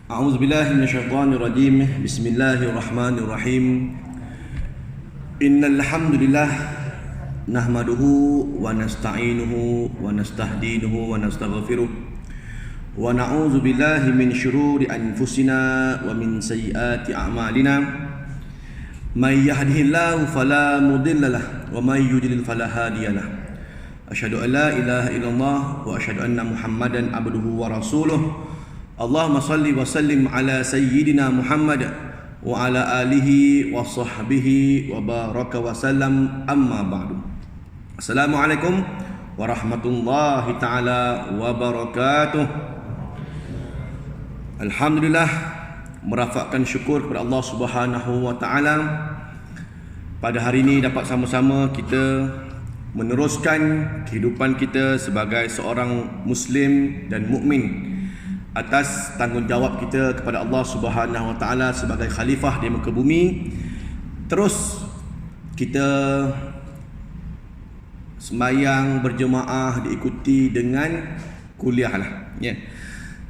A'udzu billahi minasyaitonir rajim. Bismillahirrahmanirrahim. Innal hamdalillah nahmaduhu wa nasta'inuhu wa nastahdinuhu wa nastaghfiruh wa na'udzu billahi min syururi anfusina wa min sayyiati a'malina. May yahdihillahu fala mudilla lahu wa may yudlil fala hadiya lahu. Asyhadu an la ilaha illallah wa asyhadu anna Muhammadan abduhu wa rasuluh. Allahumma salli wa sallim ala sayyidina Muhammad wa ala alihi wa sahbihi wa baraka wa sallam, amma ba'du. Assalamualaikum warahmatullahi ta'ala wabarakatuh. Alhamdulillah, merafakkan syukur kepada Allah Subhanahu wa ta'ala. Pada hari ini dapat sama-sama kita meneruskan kehidupan kita sebagai seorang Muslim dan mukmin atas tanggungjawab kita kepada Allah Subhanahu wa taala sebagai khalifah di muka bumi. Terus kita sembahyang berjemaah diikuti dengan kuliah lah, ya.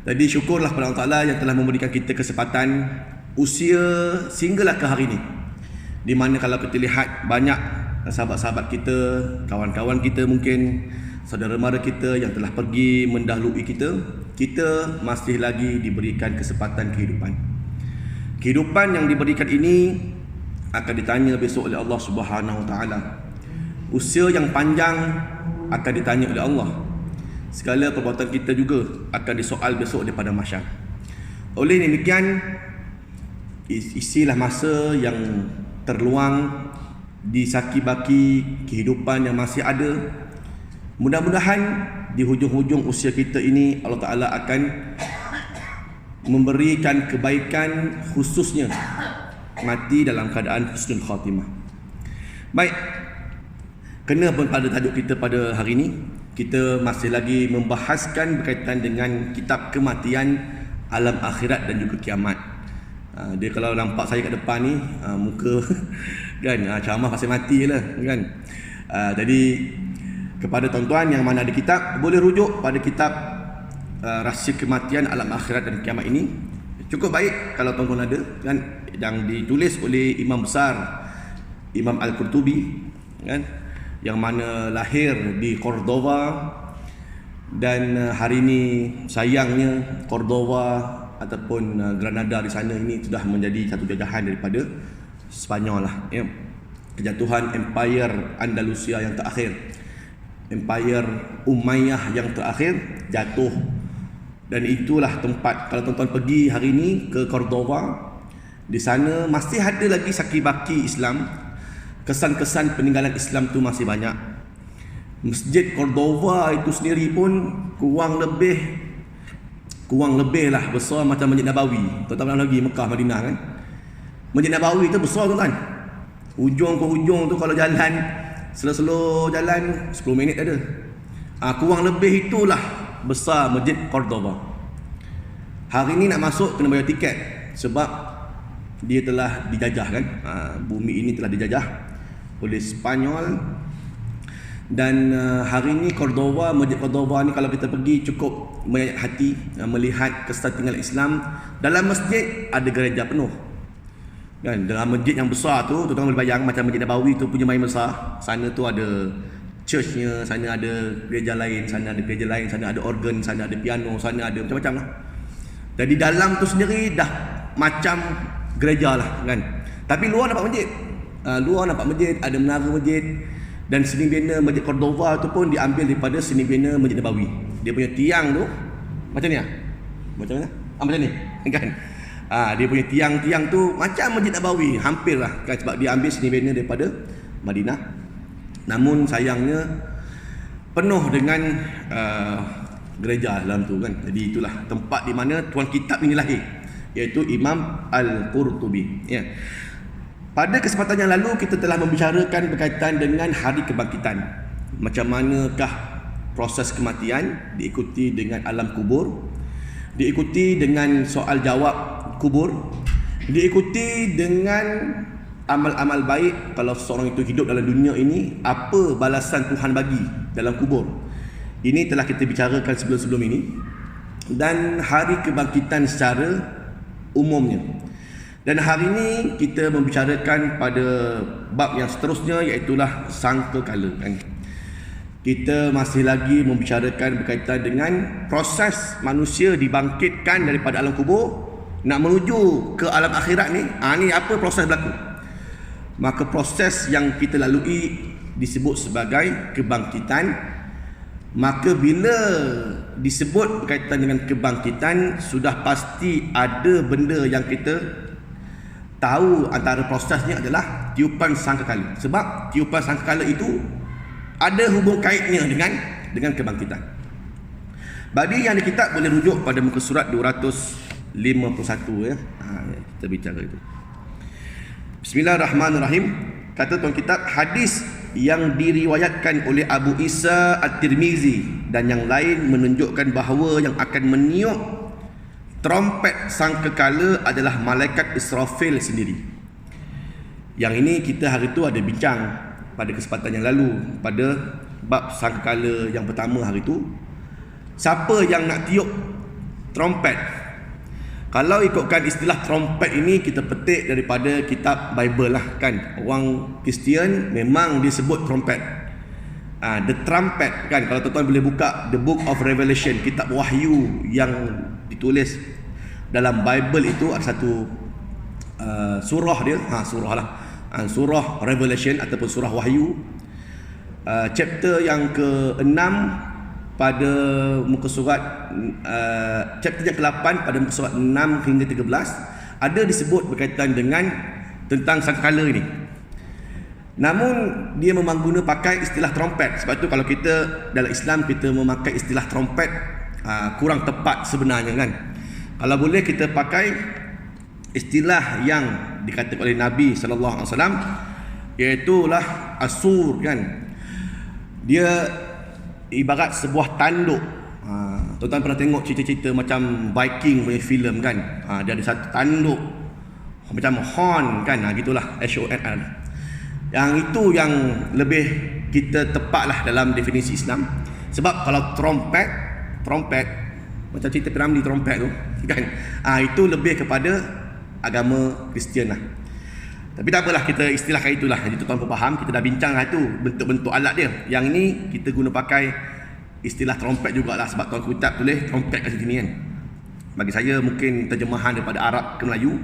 Jadi syukurlah kepada Allah Taala yang telah memberikan kita kesempatan usia sehinggalah ke hari ini, di mana kalau kita lihat banyak sahabat-sahabat kita, kawan-kawan kita, mungkin saudara mara kita yang telah pergi mendahului kita masih lagi diberikan kesempatan kehidupan. Kehidupan yang diberikan ini akan ditanya besok oleh Allah Subhanahu wa taala. Usia yang panjang akan ditanya oleh Allah. Segala perbuatan kita juga akan disoal besok daripada mahsyar. Oleh demikian, isilah masa yang terluang di saki-baki kehidupan yang masih ada. Mudah-mudahan di hujung-hujung usia kita ini Allah Ta'ala akan memberikan kebaikan, khususnya mati dalam keadaan husnul khatimah. Baik, kena pun pada tajuk kita pada hari ini, kita masih lagi membahaskan berkaitan dengan kitab kematian, alam akhirat dan juga kiamat. Dia kalau nampak saya kat depan ni, muka kan ceramah pasal mati lah kan. Jadi kepada tuan-tuan yang mana ada kitab, boleh rujuk pada kitab Rahsia Kematian, Alam Akhirat dan Kiamat ini. Cukup baik kalau tuan-tuan ada kan, yang ditulis oleh Imam besar Imam Al-Qurtubi kan, yang mana lahir di Cordova, dan hari ini sayangnya Cordova ataupun Granada di sana ini sudah menjadi satu jajahan daripada Spanyol lah, ya. Kejatuhan Empire Andalusia yang terakhir, Empire Umayyah yang terakhir jatuh. Dan itulah tempat, kalau tuan-tuan pergi hari ini ke Cordova, di sana masih ada lagi saki-baki Islam. Kesan-kesan peninggalan Islam tu masih banyak. Masjid Cordova itu sendiri pun kurang lebih lah besar macam Masjid Nabawi. Tuan-tuan lagi Mekah, Madinah kan. Masjid Nabawi tu besar tuan-tuan. Hujung ke hujung tu kalau jalan, slow-slow jalan 10 minit ada. Kurang lebih itulah besar Masjid Cordova. Hari ni nak masuk kena bayar tiket sebab dia telah dijajah kan. Bumi ini telah dijajah oleh Spanyol. Dan hari ni Cordova, Masjid Cordova ni kalau kita pergi cukup menyayat hati melihat kesan tinggal Islam. Dalam masjid ada gereja penuh kan. Dalam masjid yang besar tu, tuan-tuan boleh bayang macam Masjid Nabawi tu punya main besar. Sana tu ada churchnya, sana ada gereja lain, sana ada gereja lain, sana ada organ, sana ada piano, sana ada macam-macam lah. Jadi dalam tu sendiri dah macam gereja lah kan. Tapi luar nampak masjid, ada menara masjid. Dan seni bina Masjid Cordova tu pun diambil daripada seni bina Masjid Nabawi. Dia punya tiang tu macam ni lah, macam mana? Macam ni kan. Dia punya tiang-tiang tu macam Masjid Nabawi, hampir lah kan, sebab dia ambil seni bina daripada Madinah. Namun sayangnya penuh dengan gereja dalam tu kan. Jadi itulah tempat di mana tuan kitab ini lahir, iaitu Imam Al-Qurtubi, ya. Pada kesempatan yang lalu kita telah membicarakan berkaitan dengan hari kebangkitan. Macam manakah proses kematian, diikuti dengan alam kubur, diikuti dengan soal jawab kubur, diikuti dengan amal-amal baik. Kalau seorang itu hidup dalam dunia ini, apa balasan Tuhan bagi dalam kubur. Ini telah kita bicarakan sebelum-sebelum ini. dan hari kebangkitan secara umumnya. Dan hari ini kita membicarakan pada bab yang seterusnya, iaitulah sangkakala kan. Kita masih lagi membicarakan berkaitan dengan proses manusia dibangkitkan daripada alam kubur nak menuju ke alam akhirat ni. Ni apa proses berlaku? Maka proses yang kita lalui disebut sebagai kebangkitan. Maka bila disebut berkaitan dengan kebangkitan, sudah pasti ada benda yang kita tahu antara prosesnya adalah tiupan sangkakala. Sebab tiupan sangkakala itu ada hubung kaitnya dengan kebangkitan. Bagi yang di kitab boleh rujuk pada muka surat 251 ya. Kita bicara itu. Bismillahirrahmanirrahim. Kata tuan kitab, hadis yang diriwayatkan oleh Abu Isa At-Tirmizi dan yang lain menunjukkan bahawa yang akan meniup trompet sangkakala adalah malaikat Israfil sendiri. Yang ini kita hari itu ada bincang pada kesempatan yang lalu pada bab sangkakala yang pertama hari itu. Siapa yang nak tiup trompet? Kalau ikutkan istilah trompet ini kita petik daripada kitab Bible lah kan. Orang Kristian memang disebut trompet. The trumpet kan. Kalau tuan-tuan boleh buka The Book of Revelation, kitab Wahyu yang ditulis dalam Bible itu, ada satu surah dia, surah lah, surah Revelation ataupun surah Wahyu, chapter yang ke-6 pada muka surat chapter yang ke-8 pada muka surat 6 hingga 13 ada disebut berkaitan dengan tentang sangkakala ini. Namun dia memang guna pakai istilah trompet. Sebab tu kalau kita dalam Islam kita memakai istilah trompet kurang tepat sebenarnya kan. Kalau boleh kita pakai istilah yang dikatakan oleh Nabi sallallahu alaihi wasallam, iaitulah asur kan. Dia ibarat sebuah tanduk. Tuan-tuan pernah tengok cerita-cerita macam Viking punya filem kan. Dia ada satu tanduk macam horn kan, gitulah, HON. Yang itu yang lebih kita tepatlah dalam definisi Islam. Sebab kalau trompet macam cerita Piramli trompet tu kan, itu lebih kepada agama Kristian lah. Tapi tak apalah, kita istilahkan itulah. Jadi tuan-tuan faham, kita dah bincang lah tu bentuk-bentuk alat dia. Yang ini kita guna pakai istilah trompet jugalah, sebab tuan kitab tulis trompet kat sini kan. Bagi saya mungkin terjemahan daripada Arab ke Melayu,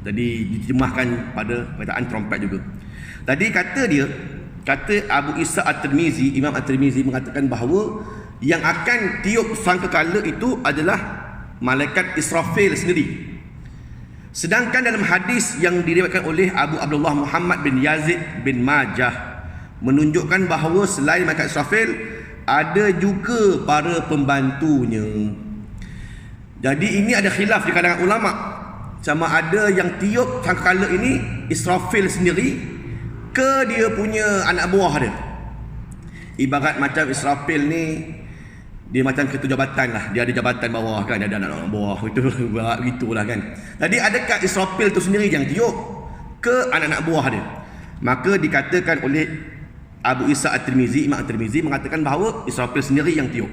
jadi diterjemahkan pada perkataan trompet juga. Tadi kata Abu Isa At-Tirmizi, Imam At-Tirmizi mengatakan bahawa yang akan tiup sangkakala itu adalah malaikat Israfil sendiri. Sedangkan dalam hadis yang diriwayatkan oleh Abu Abdullah Muhammad bin Yazid bin Majah menunjukkan bahawa selain malaikat Israfil ada juga para pembantunya. Jadi ini ada khilaf di kalangan ulama, sama ada yang tiup sangkakala ini Israfil sendiri ke dia punya anak buah dia. Ibarat macam Israfil ni dia macam ketua jabatan lah, dia ada jabatan bawah kan, dia ada anak bawah, itu gitulah kan. Jadi adakah Israfil tu sendiri yang tiup ke anak-anak buah dia? Maka dikatakan oleh Abu Isa At-Tirmizi, Imam At-Tirmizi mengatakan bahawa Israfil sendiri yang tiup.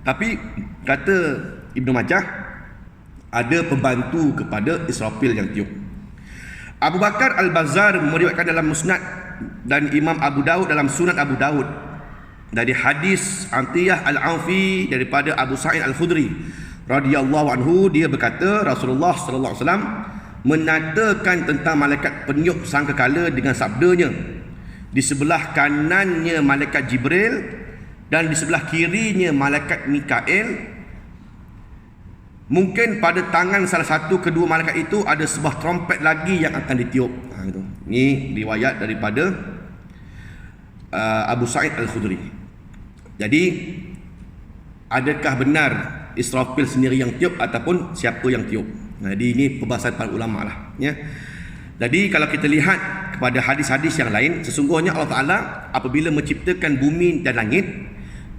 Tapi kata Ibnu Majah, ada pembantu kepada Israfil yang tiup. Abu Bakar Al-Bazzar meriwayatkan dalam Musnad dan Imam Abu Daud dalam Sunan Abu Daud dari hadis Atiyah Al-Aufi daripada Abu Sa'id Al-Khudri radhiyallahu anhu, dia berkata Rasulullah sallallahu alaihi wasallam menatakan tentang malaikat peniup sangkakala dengan sabdanya, di sebelah kanannya malaikat Jibril dan di sebelah kirinya malaikat Mikail. Mungkin pada tangan salah satu kedua malaikat itu ada sebuah trompet lagi yang akan ditiup. Gitu. Ini riwayat daripada Abu Sa'id Al-Khudri. Jadi adakah benar Israfil sendiri yang tiup ataupun siapa yang tiup? Jadi ini perbahasan para ulama lah ya. Jadi kalau kita lihat kepada hadis-hadis yang lain, sesungguhnya Allah Ta'ala apabila menciptakan bumi dan langit,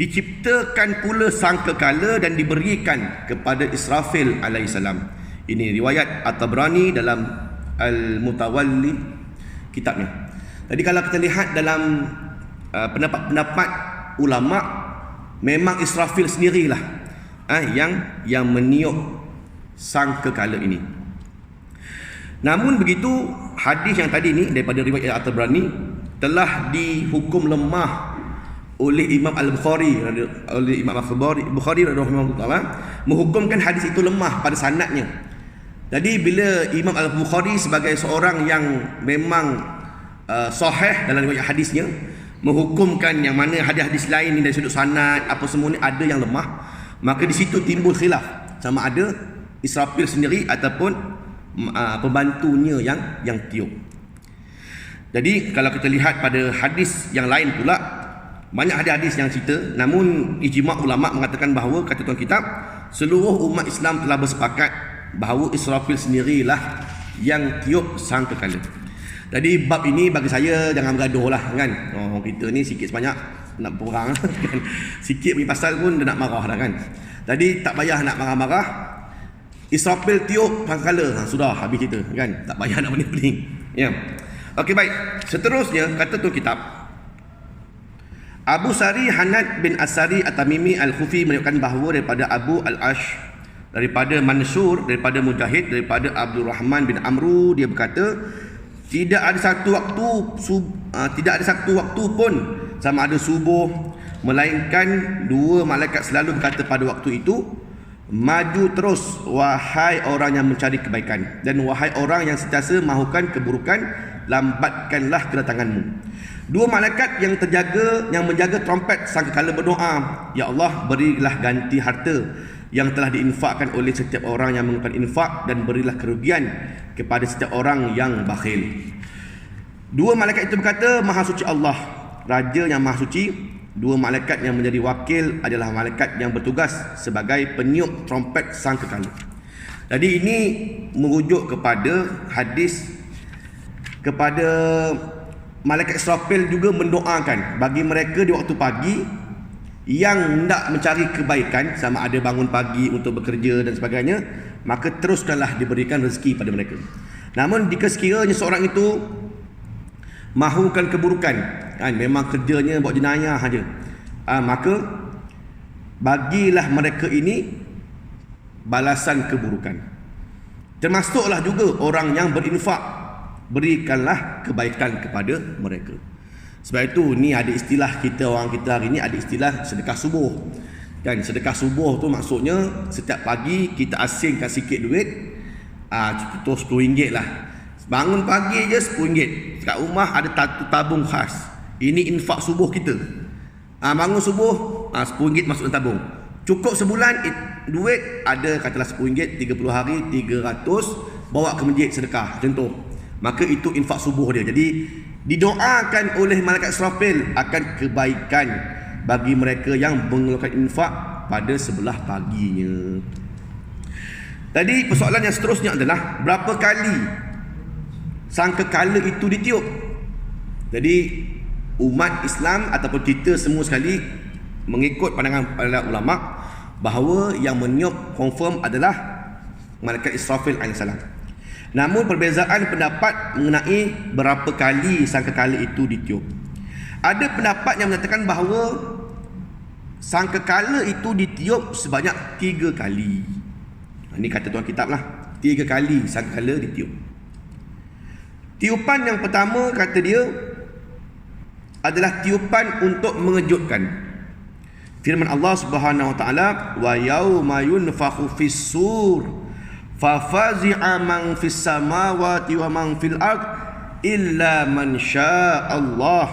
diciptakan pula sangkakala dan diberikan kepada Israfil alaihissalam. Ini riwayat At-Tabrani dalam Al-Mutawalli kitabnya. Jadi kalau kita lihat dalam pendapat-pendapat ulama, memang Israfil sendirilah yang meniup sangkakala ini. Namun begitu, hadis yang tadi ni daripada riwayat At-Tabrani telah dihukum lemah oleh Imam Al-Bukhari, oleh Imam Al-Bukhari radhiyallahu taala, menghukumkan hadis itu lemah pada sanadnya. Jadi bila Imam Al-Bukhari sebagai seorang yang memang sahih dalam riwayat hadisnya, menghukumkan yang mana hadis-hadis lain ni dari sudut sanad apa semua ni ada yang lemah, maka di situ timbul khilaf sama ada Israfil sendiri ataupun pembantunya yang tiup. Jadi kalau kita lihat pada hadis yang lain pula, banyak hadis yang cerita, namun ijma' ulama mengatakan bahawa, kata tuan kitab, seluruh umat Islam telah bersepakat bahawa Israfil sendirilah yang tiup sangkakala. Jadi bab ini bagi saya jangan bergaduh lah kan. Kita ni sikit sebanyak nak perang kan. Sikit pergi pasal pun dia nak marah dah kan. Jadi tak payah nak marah-marah. Israfil tiup sangkakala, sudah habis kita kan. Tak payah nak pening-pening. Ya. Okey, baik. Seterusnya kata tuan kitab, Abu Sari Hanad bin Asari At-Tamimi Al-Khufi menunjukkan bahawa daripada Abu Al-Ash, daripada Mansur, daripada Mujahid, daripada Abdul Rahman bin Amru, dia berkata, tidak ada satu waktu pun sama ada subuh, melainkan dua malaikat selalu berkata pada waktu itu, maju terus wahai orang yang mencari kebaikan, dan wahai orang yang sentiasa mahukan keburukan, lambatkanlah kedatanganmu. Dua malaikat yang menjaga trompet sangkakala berdoa, ya Allah, berilah ganti harta yang telah diinfakkan oleh setiap orang yang menggunakan infak, dan berilah kerugian kepada setiap orang yang bakhil. Dua malaikat itu berkata, Maha suci Allah, Raja yang Maha suci. Dua malaikat yang menjadi wakil adalah malaikat yang bertugas sebagai peniup trompet sangkakala. Jadi ini merujuk kepada hadis, kepada malaikat Israfil juga mendoakan bagi mereka di waktu pagi yang hendak mencari kebaikan, sama ada bangun pagi untuk bekerja dan sebagainya, maka teruskanlah diberikan rezeki pada mereka. Namun jika sekiranya seorang itu mahukan keburukan, memang kerjanya buat jenayah saja, maka bagilah mereka ini balasan keburukan. Termasuklah juga orang yang berinfak, berikanlah kebaikan kepada mereka. Sebab itu ni ada istilah kita, orang kita hari ni ada istilah sedekah subuh. Kan, sedekah subuh tu maksudnya setiap pagi kita asingkan sikit duit, contoh RM10 lah. Bangun pagi je RM10. Kat rumah ada tabung khas. Ini infak subuh kita. Bangun subuh, RM10 masuk dalam tabung. Cukup sebulan duit ada katalah RM10, 30 hari 300, bawa ke masjid sedekah contoh. Maka itu infak subuh dia. Jadi didoakan oleh malaikat Israfil akan kebaikan bagi mereka yang mengeluarkan infak pada sebelah paginya. Tadi persoalan yang seterusnya adalah berapa kali sangkakala itu ditiup. Jadi umat Islam ataupun kita semua sekali mengikut pandangan para ulama bahawa yang meniup confirm adalah malaikat Israfil alaihissalam. Namun perbezaan pendapat mengenai berapa kali sangkakala itu ditiup. Ada pendapat yang menyatakan bahawa sangkakala itu ditiup sebanyak 3 kali. Ini kata tuan kitab lah, 3 kali sangkakala ditiup. Tiupan yang pertama kata dia adalah tiupan untuk mengejutkan. Firman Allah Subhanahu wa taala, wa yauma yunfakhu fis-sur fafazi'a man fis samawati wa man fil ard illa man syaa Allah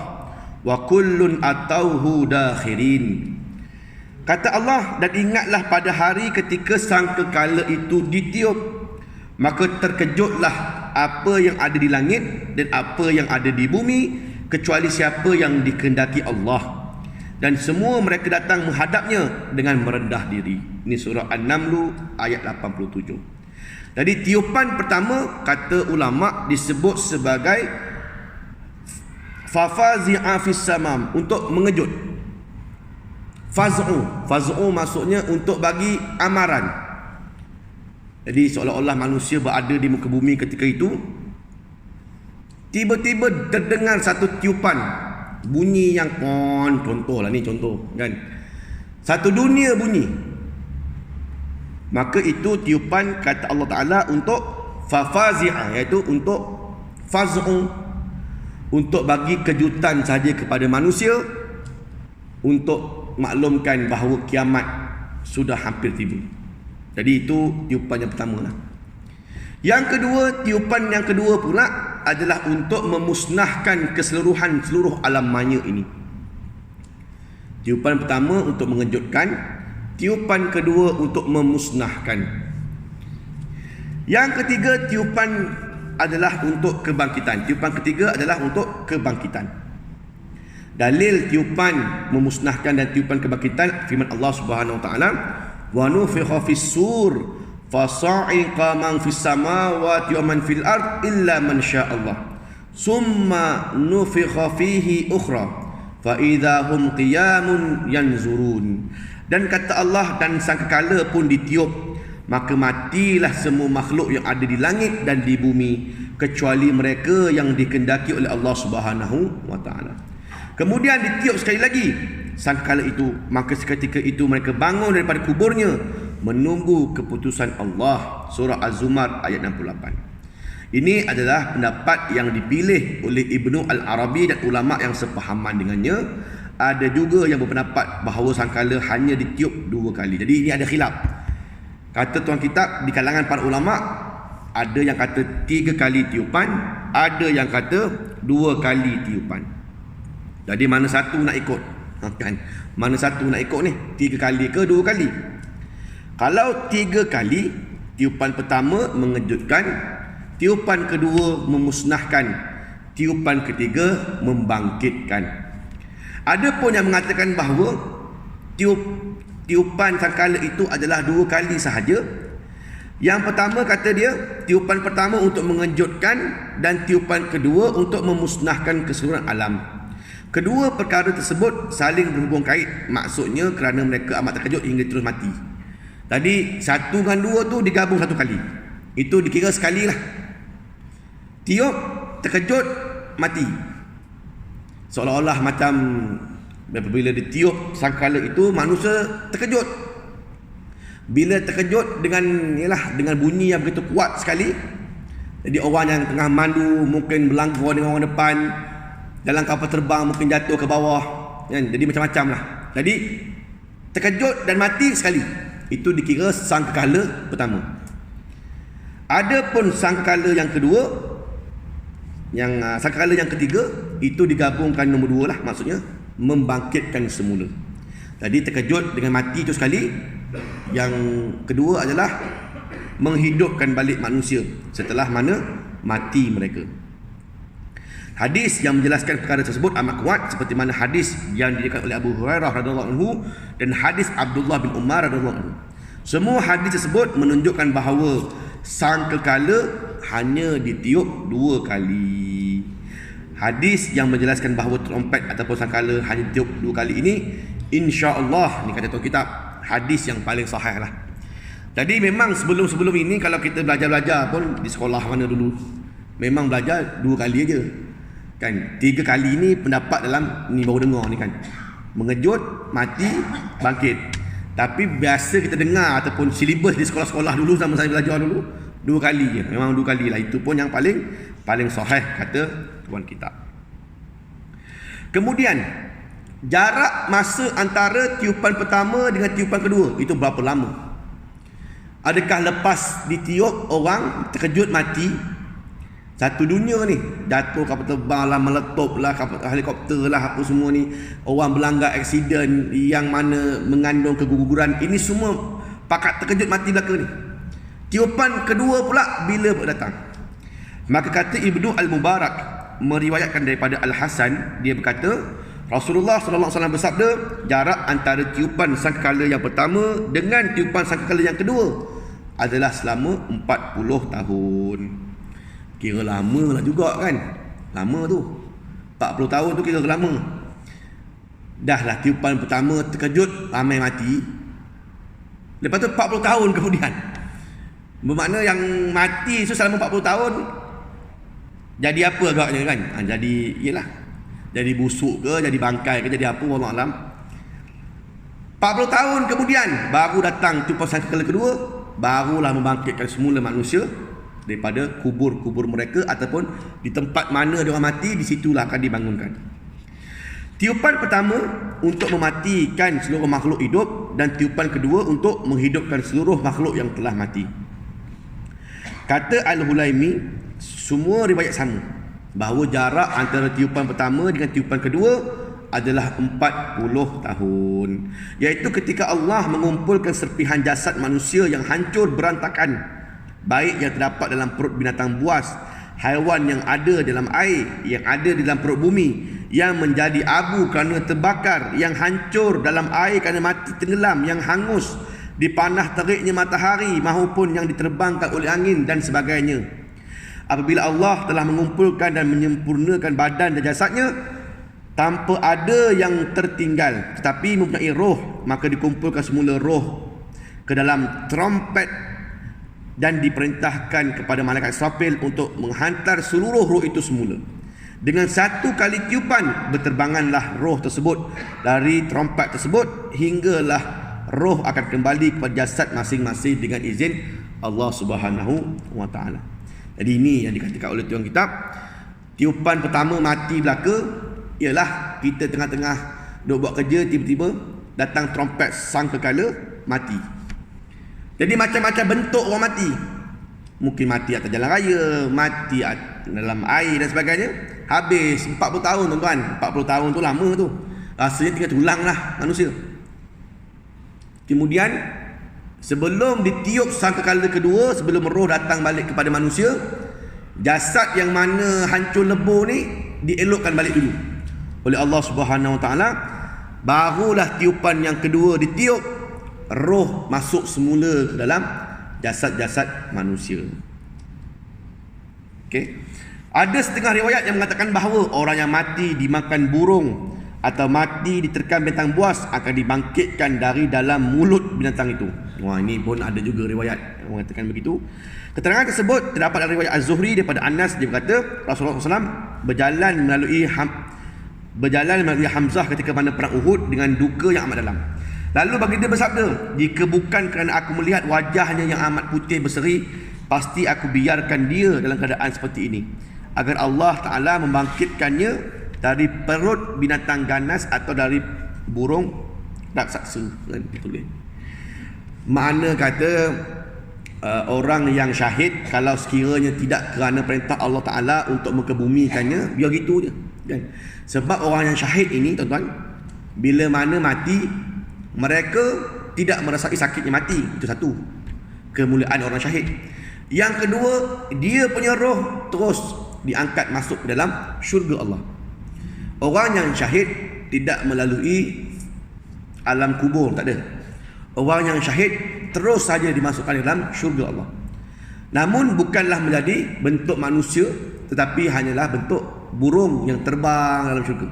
wa kullun atauhu dakhirin. Kata Allah, dan ingatlah pada hari ketika sangkakala itu ditiup, maka terkejutlah apa yang ada di langit dan apa yang ada di bumi, kecuali siapa yang dikehendaki Allah, dan semua mereka datang menghadapnya dengan merendah diri. Ini surah An-Naml ayat 87. Jadi tiupan pertama kata ulama disebut sebagai fafazi'a fis samam, untuk mengejut. Faz'u maksudnya untuk bagi amaran. Jadi seolah-olah manusia berada di muka bumi ketika itu, tiba-tiba terdengar satu tiupan, bunyi yang contohlah ni contoh kan. Satu dunia bunyi. Maka itu tiupan kata Allah Ta'ala untuk fafazi'ah, iaitu untuk faz'u, untuk bagi kejutan saja kepada manusia, untuk maklumkan bahawa kiamat sudah hampir tiba. Jadi itu tiupan yang pertama lah. Yang kedua, tiupan yang kedua pula adalah untuk memusnahkan keseluruhan seluruh alam maya ini. Tiupan pertama untuk mengejutkan, tiupan kedua untuk memusnahkan. Yang ketiga, tiupan adalah untuk kebangkitan. Tiupan ketiga adalah untuk kebangkitan. Dalil tiupan memusnahkan dan tiupan kebangkitan firman Allah Subhanahu wa taala, wa nufikha fis sur fasa'iqa man fis samawati wa man fil ard illa man sya'allah summa nufikha fihi ukhra fa idza hum qiyamun yanzurun. Dan kata Allah, dan sangkakala pun ditiup, maka matilah semua makhluk yang ada di langit dan di bumi kecuali mereka yang dikehendaki oleh Allah Subhanahu wa taala. Kemudian ditiup sekali lagi sangkakala itu, maka seketika itu mereka bangun daripada kuburnya menunggu keputusan Allah. Surah Az-Zumar ayat 68. Ini adalah pendapat yang dipilih oleh Ibnu Al-Arabi dan ulama yang sepahaman dengannya. Ada juga yang berpendapat bahawa sangkala hanya ditiup 2 kali. Jadi ini ada khilaf. Kata tuan kitab di kalangan para ulama, ada yang kata 3 kali tiupan, ada yang kata 2 kali tiupan. Jadi mana satu nak ikut? Kan? Mana satu nak ikut ni? 3 kali ke 2 kali? Kalau 3 kali, tiupan pertama mengejutkan, tiupan kedua memusnahkan, tiupan ketiga membangkitkan. Ada pun yang mengatakan bahawa tiupan sangkala itu adalah 2 kali sahaja. Yang pertama kata dia, tiupan pertama untuk mengejutkan dan tiupan kedua untuk memusnahkan keseluruhan alam. Kedua perkara tersebut saling berhubung kait, maksudnya kerana mereka amat terkejut hingga terus mati. Tadi 1 dengan 2 tu digabung 1 kali. Itu dikira sekali lah. Tiup, terkejut, mati. Seolah-olah macam bila ditiup sangkala itu manusia terkejut. Bila terkejut dengan bunyi yang begitu kuat sekali, jadi orang yang tengah mandu mungkin berlanggar dengan orang depan, dalam kapal terbang mungkin jatuh ke bawah, kan? Jadi macam-macam lah. Jadi terkejut dan mati sekali. Itu dikira sangkala pertama. Adapun sangkala yang kedua, sangkala yang ketiga, itu digabungkan nombor 2 lah, maksudnya membangkitkan semula. Jadi terkejut dengan mati itu sekali. Yang kedua adalah menghidupkan balik manusia setelah mana mati mereka. Hadis yang menjelaskan perkara tersebut amat kuat, seperti mana hadis yang diriwayatkan oleh Abu Hurairah radhiyallahu anhu dan hadis Abdullah bin Umar radhiyallahu anhu. Semua hadis tersebut menunjukkan bahawa sangkakala hanya ditiup 2 kali. Hadis yang menjelaskan bahawa trompet ataupun sangkala hanya ditiup 2 kali ini, insya-Allah, ni kata tuan kitab, hadis yang paling sahih lah. Jadi memang sebelum ini kalau kita belajar pun di sekolah mana dulu, memang belajar 2 kali aja. Kan 3 kali ni pendapat dalam ni baru dengar ni kan. Mengejut, mati, bangkit. Tapi biasa kita dengar ataupun silibus di sekolah-sekolah dulu zaman saya belajar dulu 2 kali je. Memang 2 kali lah. Itu pun yang paling sahih kata tuan kitab. Kemudian jarak masa antara tiupan pertama dengan tiupan kedua itu berapa lama? Adakah lepas ditiup orang terkejut mati, satu dunia ni jatuh kapal terbang lah, meletup lah, kapal helikopter lah, apa semua ni, orang berlanggar aksiden yang mana mengandung keguguran, ini semua pakat terkejut mati belaka ni. Tiupan kedua pula bila datang? Maka kata Ibnu Al-Mubarak meriwayatkan daripada Al-Hasan, dia berkata Rasulullah sallallahu alaihi wasallam bersabda, jarak antara tiupan sangkakala yang pertama dengan tiupan sangkakala yang kedua adalah selama 40 tahun. Kira lama lah juga kan. Lama tu 40 tahun tu kira lama. Dah lah tiupan pertama terkejut, ramai mati. Lepas tu 40 tahun kemudian, bermakna yang mati tu selama 40 tahun jadi apa agaknya kan? Jadi yelah, jadi busuk ke, jadi bangkai ke, jadi apa, wallahu alam. 40 tahun kemudian baru datang tiupan sangkakala kedua. barulah membangkitkan semula manusia daripada kubur-kubur mereka, ataupun di tempat mana dia orang mati, di situlah akan dibangunkan. Tiupan pertama untuk mematikan seluruh makhluk hidup, dan tiupan kedua untuk menghidupkan seluruh makhluk yang telah mati. Kata Al-Hulaimi, semua riwayat sama bahawa jarak antara tiupan pertama dengan tiupan kedua adalah 40 tahun, iaitu ketika Allah mengumpulkan serpihan jasad manusia yang hancur berantakan, baik yang terdapat dalam perut binatang buas, haiwan yang ada dalam air, yang ada di dalam perut bumi, yang menjadi abu kerana terbakar, yang hancur dalam air kerana mati tenggelam, yang hangus di panah teriknya matahari, maupun yang diterbangkan oleh angin dan sebagainya. Apabila Allah telah mengumpulkan dan menyempurnakan badan dan jasadnya tanpa ada yang tertinggal, tetapi mempunyai roh, maka dikumpulkan semula roh ke dalam trompet dan diperintahkan kepada malaikat Israfil untuk menghantar seluruh roh itu semula. Dengan satu kali tiupan, berterbanganlah roh tersebut dari trompet tersebut, hinggalah roh akan kembali kepada jasad masing-masing dengan izin Allah Subhanahu wa taala. Jadi ini yang dikatakan oleh tuan kitab, tiupan pertama mati belaka ialah kita tengah-tengah duk buat kerja, tiba-tiba datang trompet sangkakala, mati. Jadi macam-macam bentuk orang mati. Mungkin mati atas jalan raya, mati dalam air dan sebagainya. Habis 40 tahun tuan-tuan. 40 tahun tu lama tu. Rasanya tinggal tulang lah manusia. Kemudian sebelum ditiup sangkakala kedua, sebelum roh datang balik kepada manusia, jasad yang mana hancur lebur ni dielokkan balik dulu oleh Allah Subhanahu wa taala. Barulah tiupan yang kedua ditiup, roh masuk semula ke dalam jasad-jasad manusia. Okey. Ada setengah riwayat yang mengatakan bahawa orang yang mati dimakan burung atau mati diterkam binatang buas akan dibangkitkan dari dalam mulut binatang itu. Wah, ini pun ada juga riwayat yang mengatakan begitu. Keterangan tersebut terdapat dalam riwayat Az-Zuhri daripada Anas. Dia berkata Rasulullah SAW berjalan melalui Hamzah ketika mana perang Uhud dengan duka yang amat dalam. Lalu baginda bersabda, jika bukan kerana aku melihat wajahnya yang amat putih berseri, pasti aku biarkan dia dalam keadaan seperti ini, agar Allah Ta'ala membangkitkannya dari perut binatang ganas atau dari burung raksasa. Makna kata orang yang syahid, kalau sekiranya tidak kerana perintah Allah Ta'ala untuk mengebumikannya, biar gitu je kan? Sebab orang yang syahid ini tuan-tuan, bila mana mati, mereka tidak merasai sakitnya mati. Itu satu, kemuliaan orang syahid. Yang kedua, dia punya roh terus diangkat masuk ke dalam syurga Allah. Orang yang syahid tidak melalui alam kubur, tak ada. Orang yang syahid terus saja dimasukkan dalam syurga Allah. Namun bukanlah menjadi bentuk manusia, tetapi hanyalah bentuk burung yang terbang dalam syurga.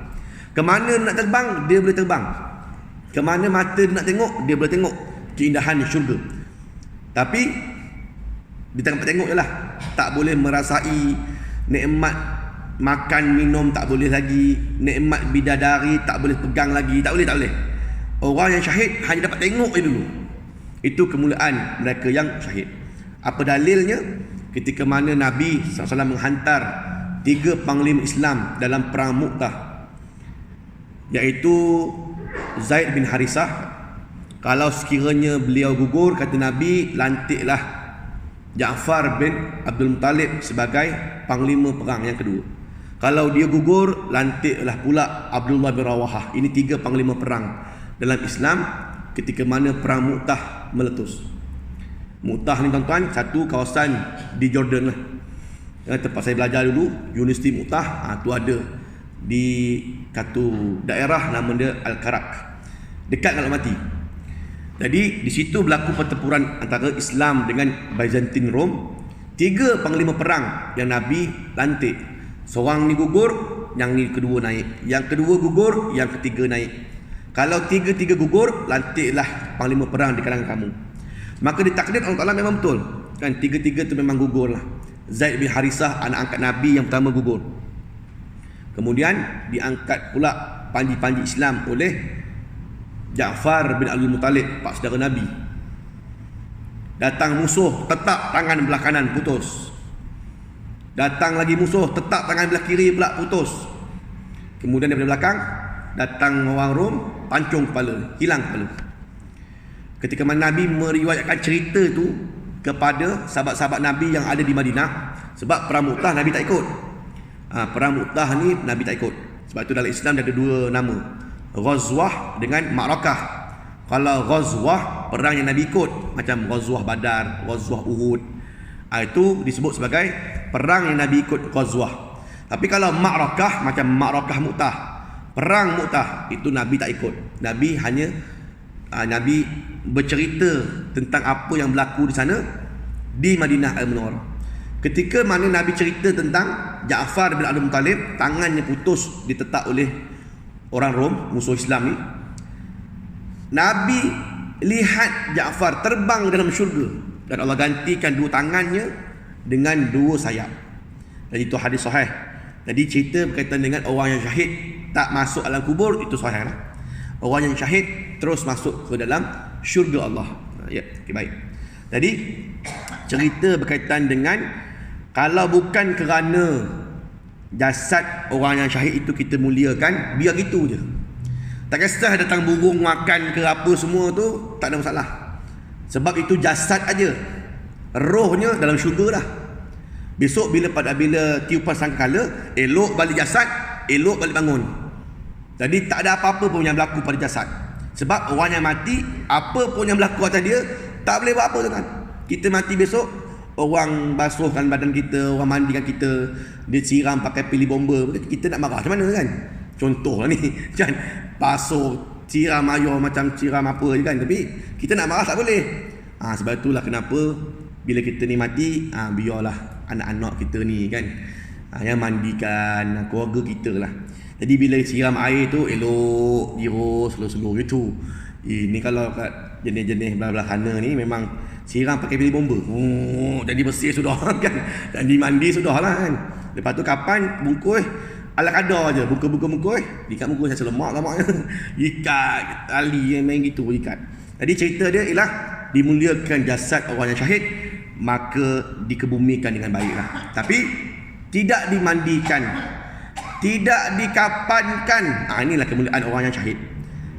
Kemana nak terbang, dia boleh terbang. Kemana mata dia nak tengok, dia boleh tengok keindahan syurga. Tapi dia tak dapat tengok je lah. Tak boleh merasai nikmat makan minum, tak boleh lagi. Nikmat bidadari tak boleh pegang lagi. Tak boleh. Orang yang syahid hanya dapat tengok je dulu. Itu kemuliaan mereka yang syahid. Apa dalilnya? Ketika mana Nabi SAW menghantar 3 panglima Islam dalam perang Mu'tah, iaitu Zaid bin Harisah. Kalau sekiranya beliau gugur, kata Nabi, lantiklah Ja'far bin Abdul Muttalib sebagai panglima perang yang kedua. Kalau dia gugur, lantiklah pula Abdullah bin Rawahah. Ini 3 panglima perang dalam Islam ketika mana perang Mu'tah meletus. Mu'tah ni tuan-tuan, satu kawasan di Jordan lah. Tempat saya belajar dulu, Universiti Mu'tah, tu ada di satu daerah nama dia Al-Karak, dekat dengan mati. Jadi di situ berlaku pertempuran antara Islam dengan Byzantine Rom. 3 panglima perang yang Nabi lantik. Seorang ni gugur, yang ni kedua naik. Yang kedua gugur, yang ketiga naik. Kalau 3-3 gugur, lantiklah panglima perang di kalangan kamu. Maka ditakdir Allah Ta'ala memang betul kan, 3-3 tu memang gugur lah. Zaid bin Harisah, anak angkat Nabi yang pertama, gugur. Kemudian diangkat pula panji-panji Islam oleh Ja'far bin Abdul Muttalib, pak saudara Nabi. Datang musuh, tetap tangan belah kanan putus. Datang lagi musuh, tetap tangan belah kiri pula putus. Kemudian daripada belakang datang orang Rom, pancung kepala, hilang kepala. Ketika Nabi meriwayatkan cerita itu kepada sahabat-sahabat Nabi yang ada di Madinah, sebab perang Mu'tah Nabi tak ikut. Perang Mu'tah ni Nabi tak ikut. Sebab itu dalam Islam ada dua nama, Ghazwah dengan Ma'rakah. Kalau Ghazwah, perang yang Nabi ikut, macam Ghazwah Badar, Ghazwah Uhud, itu disebut sebagai perang yang Nabi ikut, Ghazwah. Tapi kalau Ma'rakah, macam Ma'rakah Mu'tah, perang Mu'tah, itu Nabi tak ikut. Nabi hanya Nabi bercerita tentang apa yang berlaku di sana, di Madinah Al-Munawwarah. Ketika mana Nabi cerita tentang Ja'far bin Abdul Muttalib, tangannya putus ditetak oleh orang Rom, musuh Islam ni, Nabi lihat Ja'far terbang dalam syurga, dan Allah gantikan dua tangannya dengan dua sayap. Dan itu hadis sahih. Jadi cerita berkaitan dengan orang yang syahid tak masuk alam kubur, itu sahih lah. Orang yang syahid terus masuk ke dalam syurga Allah. Ya, okay, baik. Jadi cerita berkaitan dengan, kalau bukan kerana jasad orang yang syahid itu kita muliakan, biar gitu je. Tak kisah datang burung makan ke apa semua tu, tak ada masalah. Sebab itu jasad aja, rohnya dalam syurga dah. Besok bila tiupan sangkakala, elok balik jasad, elok balik bangun. Jadi tak ada apa-apa pun yang berlaku pada jasad. Sebab orang yang mati, apa pun yang berlaku atas dia tak boleh buat apa, tuan. Kita mati besok, orang basuhkan badan kita, orang mandikan kita, dia siram pakai pili bomba, kita nak marah macam mana kan? Contoh lah ni, kan? Basuh, siram air macam siram apa je kan? Tapi kita nak marah tak boleh. Sebab itulah kenapa bila kita ni mati, biarlah anak-anak kita ni kan, yang mandikan keluarga kita lah. Jadi bila siram air tu, elok biru slow-slow gitu. Ini kalau kat jenis-jenis belah-belah sana ni memang siram pakai pili bomba. Jadi bersih sudah kan. Dan dimandi sudah lah kan. Lepas tu kapan bungkus ala kadar je, bungkus. Ikat bungkus macam lemak-lemaknya. Ikat tali yang main gitu, ikat. Jadi cerita dia ialah dimuliakan jasad orang yang syahid, maka dikebumikan dengan baiklah. Tapi tidak dimandikan, tidak dikapankan. Inilah kemuliaan orang yang syahid.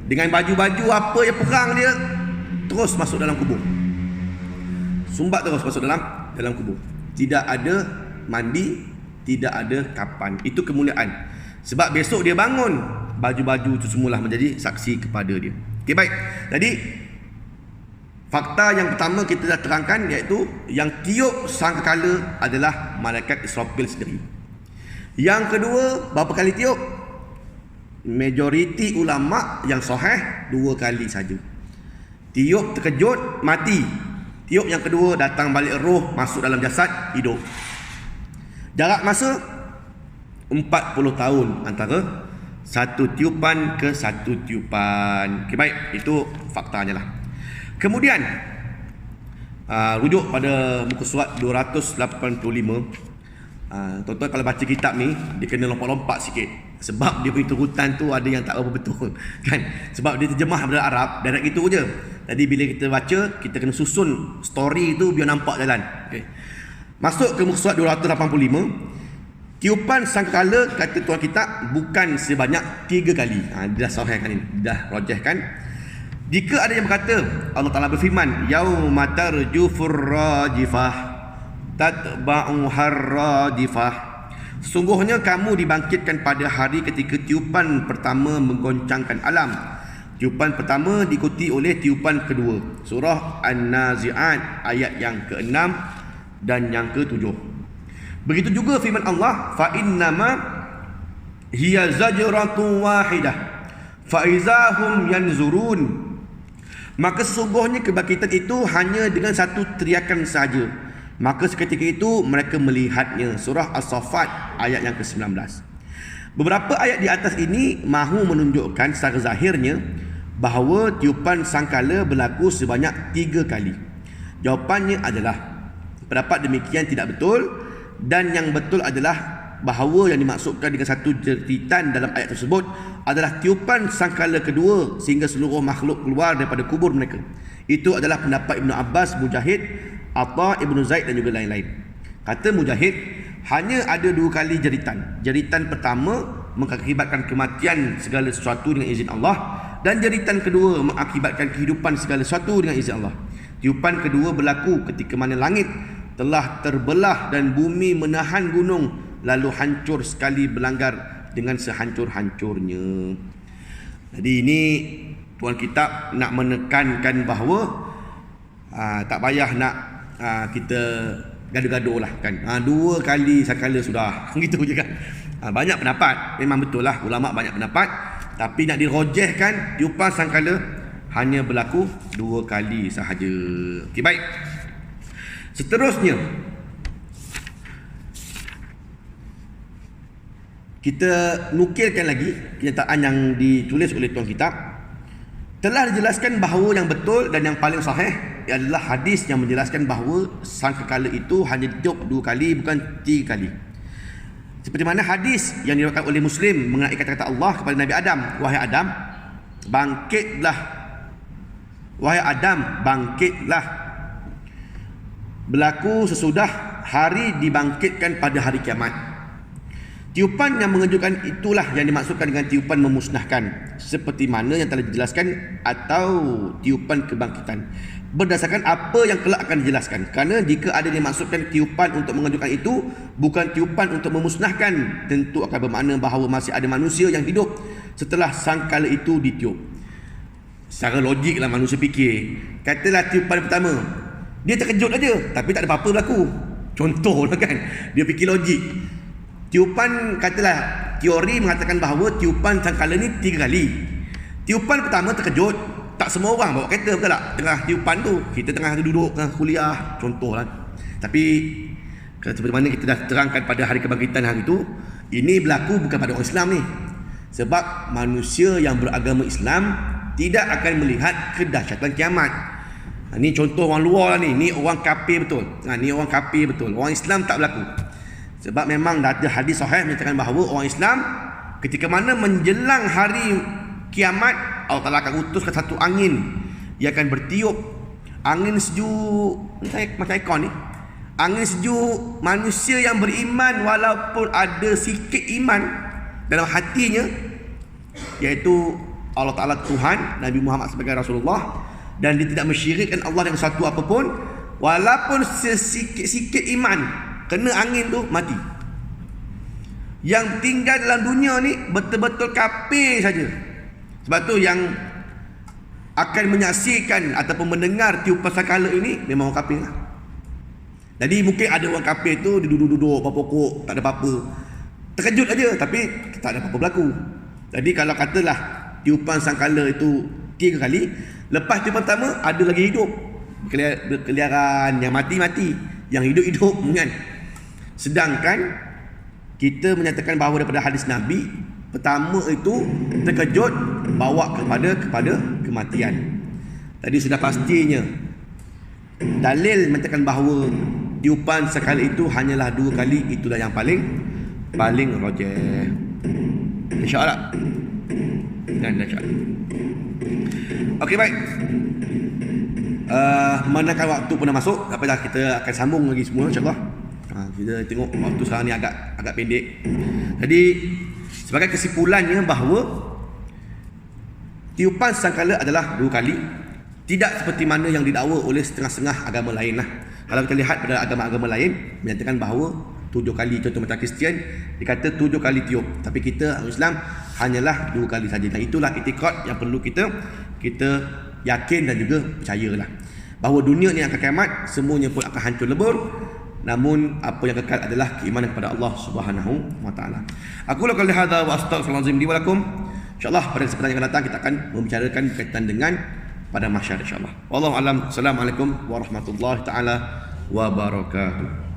Dengan baju-baju apa yang perang dia, terus masuk dalam kubur. Sumbat terus masuk dalam kubur. Tidak ada mandi, tidak ada kapan. Itu kemuliaan. Sebab besok dia bangun, baju-baju itu semualah menjadi saksi kepada dia. Okey, baik. Jadi fakta yang pertama kita dah terangkan, iaitu yang tiup sangkakala adalah malaikat Israfil sendiri. Yang kedua, berapa kali tiup? Majoriti ulama yang sahih 2 kali saja. Tiup terkejut, mati. Tiup yang kedua, datang balik roh, masuk dalam jasad, hidup. Jarak masa 40 tahun antara satu tiupan ke satu tiupan. Okay, baik, itu faktanya lah. Kemudian rujuk pada muka surat 285. Tuan-tuan kalau baca kitab ni, dia kena lompat-lompat sikit. Sebab dia punya turutan tu ada yang tak apa betul kan? Sebab dia terjemah dalam Arab, direct gitu je. Jadi bila kita baca, kita kena susun story tu biar nampak jalan. Okay. Masuk ke muka surat 285. Tiupan sangkakala, kata tuan kitab, bukan sebanyak 3 kali. Dia dah sahihkan ini, dah rajahkan. Jika ada yang berkata, Allah Ta'ala berfirman, yauma tarjufur rajifah tatba'u harradifah. Sesungguhnya kamu dibangkitkan pada hari ketika tiupan pertama menggoncangkan alam. Tiupan pertama diikuti oleh tiupan kedua. Surah An-Nazi'at ayat yang ke-6 dan yang ke-7. Begitu juga firman Allah, fa innama hiya zajratun wahidah fa izahum yanzurun. Maka sesungguhnya kebangkitan itu hanya dengan satu teriakan saja, maka seketika itu mereka melihatnya. Surah As-Saffat ayat yang ke-19. Beberapa ayat di atas ini mahu menunjukkan secara zahirnya bahawa tiupan sangkala berlaku sebanyak 3 kali. Jawapannya adalah pendapat demikian tidak betul, dan yang betul adalah bahawa yang dimaksudkan dengan satu jeritan dalam ayat tersebut adalah tiupan sangkala kedua sehingga seluruh makhluk keluar daripada kubur mereka. Itu adalah pendapat Ibnu Abbas, Mujahid, Atha, Ibnu Zaid dan juga lain-lain. Kata Mujahid, hanya ada 2 kali jeritan. Jeritan pertama mengakibatkan kematian segala sesuatu dengan izin Allah, dan jeritan kedua mengakibatkan kehidupan segala sesuatu dengan izin Allah. Tiupan kedua berlaku ketika mana langit telah terbelah dan bumi menahan gunung lalu hancur sekali berlanggar dengan sehancur-hancurnya. Jadi ini tuan kitab nak menekankan bahawa tak payah nak kita gaduh-gaduh lah kan. 2 kali sekala sudah gitu je kan. Banyak pendapat, memang betul lah ulama banyak pendapat, tapi nak dirojehkan tiupan sangkala hanya berlaku 2 kali sahaja. Okey, baik. Seterusnya kita nukilkan lagi kenyataan yang ditulis oleh tuan kitab. Telah dijelaskan bahawa yang betul dan yang paling sahih adalah hadis yang menjelaskan bahawa sangkakala itu hanya ditiup 2 kali, bukan 3 kali. Seperti mana hadis yang diriwayatkan oleh Muslim mengenai kata-kata Allah kepada Nabi Adam, "Wahai Adam, bangkitlah. Wahai Adam, bangkitlah." Berlaku sesudah hari dibangkitkan pada hari kiamat. Tiupan yang mengejutkan itulah yang dimaksudkan dengan tiupan memusnahkan, seperti mana yang telah dijelaskan, atau tiupan kebangkitan, berdasarkan apa yang kelak akan dijelaskan. Kerana jika ada dimaksudkan tiupan untuk mengejutkan itu, bukan tiupan untuk memusnahkan, tentu akan bermakna bahawa masih ada manusia yang hidup setelah sangkala itu ditiup. Secara logiklah manusia fikir, katalah tiupan pertama dia terkejut aja tapi tak ada apa-apa berlaku, contohlah kan, dia fikir logik. Tiupan, katalah teori mengatakan bahawa tiupan sangkala ni 3 kali. Tiupan pertama terkejut, tak semua orang bawa kereta, betul tak? Tengah tiupan tu, kita tengah duduk tengah kuliah, contohlah. Tapi seperti mana kita dah terangkan pada hari kebangkitan hari itu, ini berlaku bukan pada orang Islam ni. Sebab manusia yang beragama Islam tidak akan melihat kedahsyatan kiamat. Ni contoh orang luar lah ni. Ni orang kafir betul. Ni orang kafir betul. Orang Islam tak berlaku. Sebab memang ada hadis sahih menyatakan bahawa orang Islam ketika mana menjelang hari kiamat, Allah Ta'ala akan utuskan satu angin. Ia akan bertiup. Angin sejuk macam ekor ni. Angin sejuk. Manusia yang beriman walaupun ada sikit iman dalam hatinya, iaitu Allah Ta'ala Tuhan, Nabi Muhammad sebagai Rasulullah, dan dia tidak mensyirikkan Allah dengan sesuatu apapun, walaupun sesikit-sikit iman kena angin tu mati. Yang tinggal dalam dunia ni betul-betul kafir saja. Sebab tu yang akan menyaksikan ataupun mendengar tiupan sangkala ini memang orang kafir lah. Jadi mungkin ada orang kafir tu dia duduk-duduk pokok, tak ada apa-apa, terkejut aja tapi tak ada apa-apa berlaku. Jadi kalau katalah tiupan sangkala itu 3 kali, lepas tiupan pertama ada lagi hidup, berkeliaran, yang mati-mati, yang hidup-hidup kan. Sedangkan kita menyatakan bahawa daripada hadis Nabi, pertama itu terkejut bawa kepada kematian. Tadi sudah pastinya dalil menyatakan bahawa tiupan sekali itu hanyalah 2 kali, itulah yang paling rajih. InsyaAllah. Dan insyaAllah. Okey, baik. Manakah waktu pun dah masuk, apa dah, kita akan sambung lagi semua insyaAllah. Kita tengok waktu sekarang ni agak pendek. Jadi sebagai kesimpulannya bahawa tiupan sangkala adalah 2 kali, tidak seperti mana yang didakwa oleh setengah-setengah agama lain lah. Kalau kita lihat pada agama-agama lain menyatakan bahawa 7 kali, contoh macam Kristian dikata 7 kali tiup, tapi kita Islam hanyalah 2 kali saja. Dan itulah itikad yang perlu kita yakin dan juga percayalah, bahawa dunia ni akan kiamat, semuanya pun akan hancur lebur. Namun apa yang kekal adalah keimanan kepada Allah Subhanahu wa taala. Aku lakukan hadza wa astaghfirullahalazim li wa lakum. Insyaallah pada kesempatan yang akan datang kita akan membicarakan berkaitan dengan pada mahsyar insyaallah. Wallahu alam. Assalamualaikum warahmatullahi taala wabarakatuh.